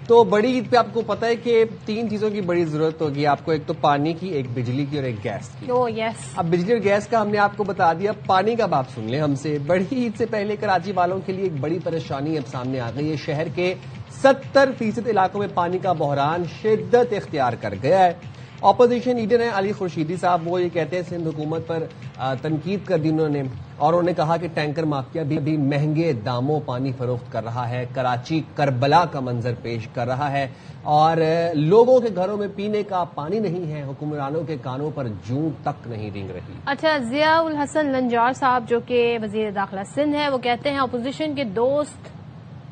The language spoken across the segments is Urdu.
تو بڑی عید پہ آپ کو پتا ہے کہ 3 چیزوں کی بڑی ضرورت ہوگی آپ کو، ایک تو پانی کی، ایک بجلی کی اور ایک گیس کی۔ اب بجلی اور گیس کا ہم نے آپ کو بتا دیا، پانی کا آپ سن لیں ہم سے۔ بڑی عید سے پہلے کراچی والوں کے لیے ایک بڑی پریشانی اب سامنے آ گئی ہے۔ شہر کے 70% علاقوں میں پانی کا بحران شدت اختیار کر گیا ہے۔ اپوزیشن لیڈر ہیں علی خورشیدی صاحب، وہ یہ کہتے ہیں سندھ حکومت پر تنقید کر دی انہوں نے، اور انہوں نے کہا کہ ٹینکر مافیا بھی مہنگے داموں پانی فروخت کر رہا ہے، کراچی کربلا کا منظر پیش کر رہا ہے، اور لوگوں کے گھروں میں پینے کا پانی نہیں ہے، حکمرانوں کے کانوں پر جوں تک نہیں رینگ رہی۔ اچھا، ضیاء الحسن لنجار صاحب جو کہ وزیر داخلہ سندھ ہیں، وہ کہتے ہیں اپوزیشن کے دوست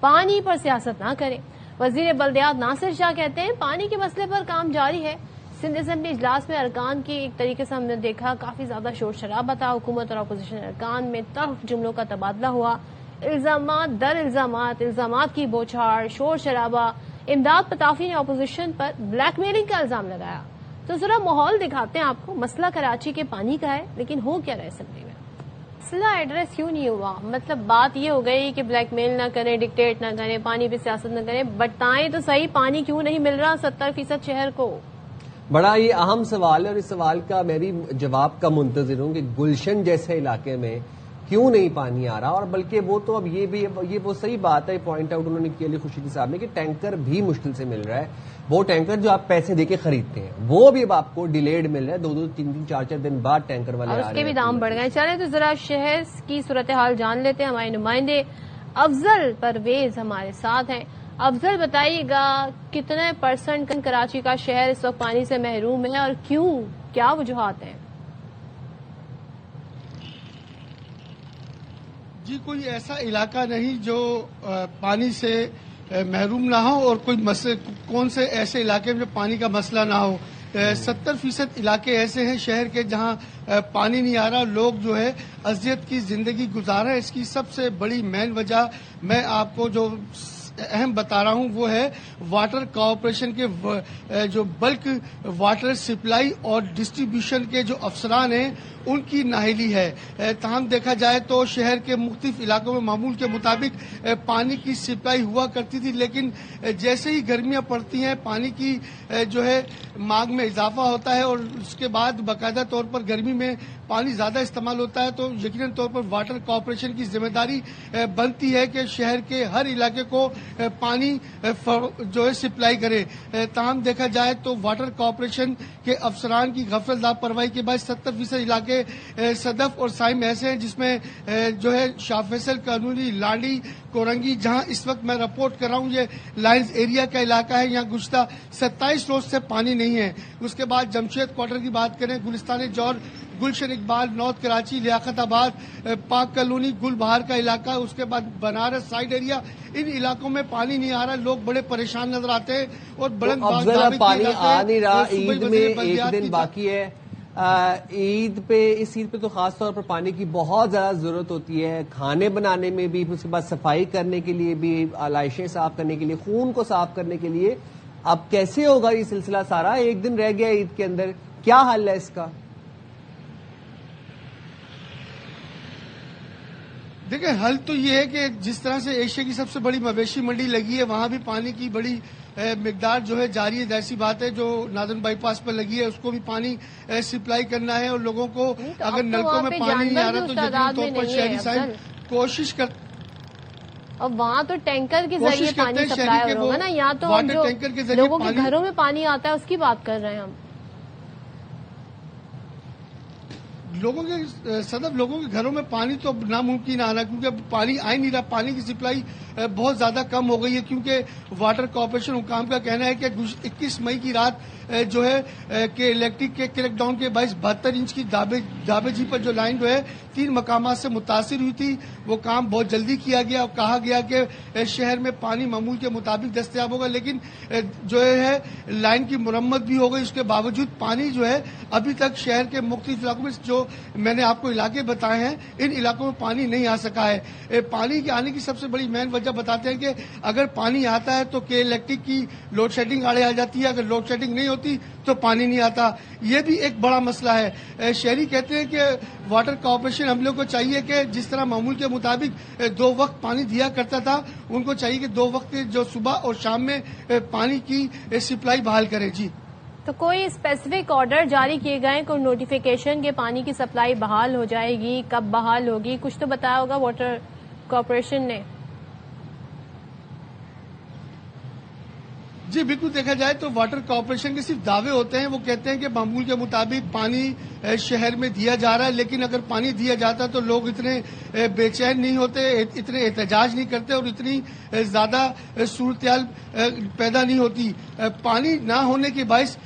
پانی پر سیاست نہ کریں۔ وزیر بلدیات ناصر شاہ کہتے ہیں پانی کے مسئلے پر کام جاری ہے۔ سندھ اسمبلی اجلاس میں ارکان کی ایک طریقے سے ہم نے دیکھا کافی زیادہ شور شرابہ تھا، حکومت اور اپوزیشن ارکان میں تلخ جملوں کا تبادلہ ہوا، الزامات در الزامات، الزامات کی بوچھاڑ، شور شرابہ۔ امداد پتافی نے اپوزیشن پر بلیک میلنگ کا الزام لگایا۔ تو ذرا ماحول دکھاتے ہیں آپ کو، مسئلہ کراچی کے پانی کا ہے، لیکن ہو کیا رہا ہے اسمبلی میں؟ مسئلہ ایڈریس کیوں نہیں ہوا؟ مطلب بات یہ ہو گئی کہ بلیک میل نہ کریں، ڈکٹیٹ نہ کریں، پانی پہ سیاست نہ کریں، بتائیں تو صحیح پانی کیوں نہیں مل رہا 70% شہر کو؟ بڑا یہ اہم سوال ہے، اور اس سوال کا میں بھی جواب کا منتظر ہوں کہ گلشن جیسے علاقے میں کیوں نہیں پانی آ رہا، اور بلکہ وہ تو اب یہ وہ صحیح بات ہے، پوائنٹ آؤٹ انہوں نے کیا علی خورشیدی صاحب نے کہ ٹینکر بھی مشکل سے مل رہا ہے۔ وہ ٹینکر جو آپ پیسے دے کے خریدتے ہیں وہ بھی اب آپ کو ڈیلیڈ مل رہا ہے، 2-2 3-3 4-4 دن بعد ٹینکر والے آ رہے ہیں، اور اس کے بھی دام بڑھ گئے۔ چلیں تو ذرا شہر کی صورتحال جان لیتے ہیں، ہمارے نمائندے افضل پرویز ہمارے ساتھ ہیں۔ افضل بتائیے گا کتنے % کراچی کا شہر اس وقت پانی سے محروم ہے اور کیوں، کیا وجوہات ہیں؟ جی، کوئی ایسا علاقہ نہیں جو پانی سے محروم نہ ہو، اور کون سے ایسے علاقے میں پانی کا مسئلہ نہ ہو۔ 70% علاقے ایسے ہیں شہر کے جہاں پانی نہیں آ رہا، لوگ جو ہے اذیت کی زندگی گزار رہے ہیں۔ اس کی سب سے بڑی مین وجہ میں آپ کو جو اہم بتا رہا ہوں وہ ہے واٹر کارپوریشن کے جو بلک واٹر سپلائی اور ڈسٹریبیوشن کے جو افسران ہیں ان کی نااہلی ہے۔ تاہم دیکھا جائے تو شہر کے مختلف علاقوں میں معمول کے مطابق پانی کی سپلائی ہوا کرتی تھی، لیکن جیسے ہی گرمیاں پڑتی ہیں پانی کی جو ہے مانگ میں اضافہ ہوتا ہے، اور اس کے بعد باقاعدہ طور پر گرمی میں پانی زیادہ استعمال ہوتا ہے، تو یقیناً طور پر واٹر کارپوریشن کی ذمہ داری بنتی ہے کہ شہر کے ہر علاقے کو پانی جو ہے سپلائی کرے۔ تاہم دیکھا جائے تو واٹر کارپوریشن کے افسران کی غفلت لاپرواہی کے بعد 70% علاقے صدف اور سائم ایسے ہیں جس میں جو ہے شاہ فیصل، قانونی، لانڈی، کورنگی، جہاں اس وقت میں رپورٹ کر رہا ہوں یہ لائنز ایریا کا علاقہ ہے، یہاں گزشتہ 27 روز سے پانی نہیں ہے۔ اس کے بعد جمشید کوارٹر کی بات کریں، گلستان جور، گلشن اقبال، نارتھ کراچی، لیاقت آباد، پاک کالونی، گل بہار کا علاقہ، اس کے بعد بنارس سائڈ ایریا، ان علاقوں میں پانی نہیں آ رہا، لوگ بڑے پریشان نظر آتے ہیں، اور بلند پانی آ نہیں رہا۔ عید میں ایک دن باقی ہے، عید پہ تو خاص طور پر پانی کی بہت زیادہ ضرورت ہوتی ہے، کھانے بنانے میں بھی، اس کے بعد صفائی کرنے کے لیے بھی، آلائشیں صاف کرنے کے لیے، خون کو صاف کرنے کے لیے۔ اب کیسے ہوگا یہ سلسلہ سارا؟ ایک دن رہ گیا عید کے اندر، کیا حل ہے اس کا؟ دیکھیں، حل تو یہ ہے کہ جس طرح سے ایشیا کی سب سے بڑی مویشی منڈی لگی ہے وہاں بھی پانی کی بڑی مقدار جو ہے جاری ہے۔ ایسی بات ہے جو ناظرن بائی پاس پر لگی ہے اس کو بھی پانی سپلائی کرنا ہے، اور لوگوں کو اگر نلکوں میں پانی نہیں آ رہا تو یقینی طور پر شہری صاحب کوشش کر، اور وہاں تو ٹینکر کے ذریعے پانی سپلائی ہوگا نا، یہاں تو جو لوگوں کے گھروں میں پانی آتا ہے اس کی بات کر رہے ہیں ہم۔ لوگوں کے گھروں میں پانی تو ناممکن آنا، کیونکہ اب پانی آ ہی نہیں رہا، پانی کی سپلائی بہت زیادہ کم ہو گئی ہے، کیونکہ واٹر کارپوریشن حکام کا کہنا ہے کہ 21 مئی کی رات جو ہے کہ الیکٹرک کے کریک ڈاؤن کے باعث 72 انچ کی دھابے جی پر جو لائن جو ہے 3 مقامات سے متاثر ہوئی تھی، وہ کام بہت جلدی کیا گیا اور کہا گیا کہ شہر میں پانی معمول کے مطابق دستیاب ہوگا، لیکن جو ہے لائن کی مرمت بھی ہو گئی، اس کے باوجود پانی جو ہے ابھی تک شہر کے مختلف علاقوں میں جو جو میں نے آپ کو علاقے بتائے ہیں ان علاقوں میں پانی نہیں آ سکا ہے. پانی کے آنے کی سب سے بڑی مین وجہ بتاتے ہیں کہ اگر پانی آتا ہے تو کہ الیکٹرک کی لوڈ شیڈنگ آڑے آ جاتی ہے, اگر لوڈ شیڈنگ نہیں ہوتی تو پانی نہیں آتا. یہ بھی ایک بڑا مسئلہ ہے. شہری کہتے ہیں کہ واٹر کارپوریشن ہم لوگ کو چاہیے کہ جس طرح معمول کے مطابق 2 وقت پانی دیا کرتا تھا, ان کو چاہیے کہ 2 وقت جو صبح اور شام میں پانی کی سپلائی بحال کرے. جی تو کوئی اسپیسیفک آرڈر جاری کیے گئے, کوئی نوٹیفیکیشن کہ پانی کی سپلائی بحال ہو جائے گی, کب بحال ہوگی, کچھ تو بتایا ہوگا واٹر کارپوریشن نے؟ جی بالکل, دیکھا جائے تو واٹر کارپوریشن کے صرف دعوے ہوتے ہیں. وہ کہتے ہیں کہ معمول کے مطابق پانی شہر میں دیا جا رہا ہے, لیکن اگر پانی دیا جاتا تو لوگ اتنے بے چین نہیں ہوتے, اتنے احتجاج نہیں کرتے اور اتنی زیادہ صورتحال پیدا نہیں ہوتی. پانی نہ ہونے کے باعث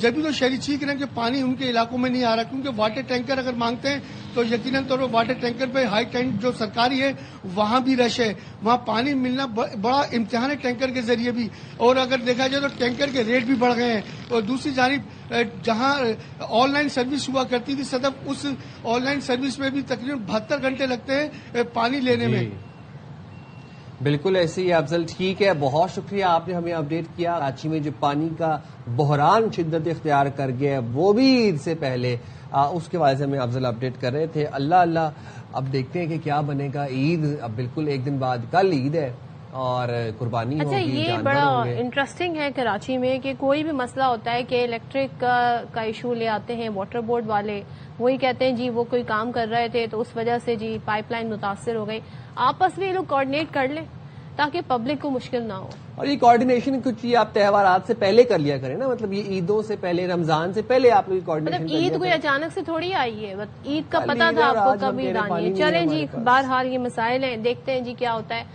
جبھی تو شہری چیخ رہے ہیں کہ پانی ان کے علاقوں میں نہیں آ رہا, کیونکہ واٹر ٹینکر اگر مانگتے ہیں تو یقیناً طور پر واٹر ٹینکر پہ ہائی ٹینک جو سرکاری ہے وہاں بھی رش ہے, وہاں پانی ملنا بڑا امتحان ہے ٹینکر کے ذریعے بھی. اور اگر دیکھا جائے تو ٹینکر کے ریٹ بھی بڑھ گئے ہیں. اور دوسری جانب جہاں آن لائن سروس ہوا کرتی تھی صدف, اس آن لائن سروس میں بھی تقریباً 72 گھنٹے لگتے ہیں پانی لینے میں. بالکل ایسے ہی افضل, ٹھیک ہے, بہت شکریہ آپ نے ہمیں اپڈیٹ کیا. کراچی میں جو پانی کا بحران شدت اختیار کر گیا ہے وہ بھی عید سے پہلے, اس کے وجہ سے ہمیں افضل اپڈیٹ کر رہے تھے. اللہ اب دیکھتے ہیں کہ کیا بنے گا. عید اب بالکل ایک دن بعد کل عید ہے اور قربانی ہوگی. اچھا, یہ بڑا انٹرسٹنگ ہے کراچی میں کہ کوئی بھی مسئلہ ہوتا ہے کہ الیکٹرک کا ایشو لے آتے ہیں واٹر بورڈ والے, وہی کہتے ہیں جی وہ کوئی کام کر رہے تھے تو اس وجہ سے جی پائپ لائن متاثر ہو گئی. آپس میں یہ لوگ کوآرڈینیٹ کر لیں تاکہ پبلک کو مشکل نہ ہو. اور یہ کوآرڈینیشن کچھ یہ آپ تہوارات سے پہلے کر لیا کریں نا, مطلب یہ عیدوں سے پہلے, رمضان سے پہلے آپ لوگ کوآرڈینیشن. مطلب عید کوئی اچانک سے تھوڑی آئی ہے, عید کا پتہ تھا آپ کو کب عید آنی ہے. چلیں جی, بہرحال یہ مسائل ہیں, دیکھتے ہیں جی کیا ہوتا ہے.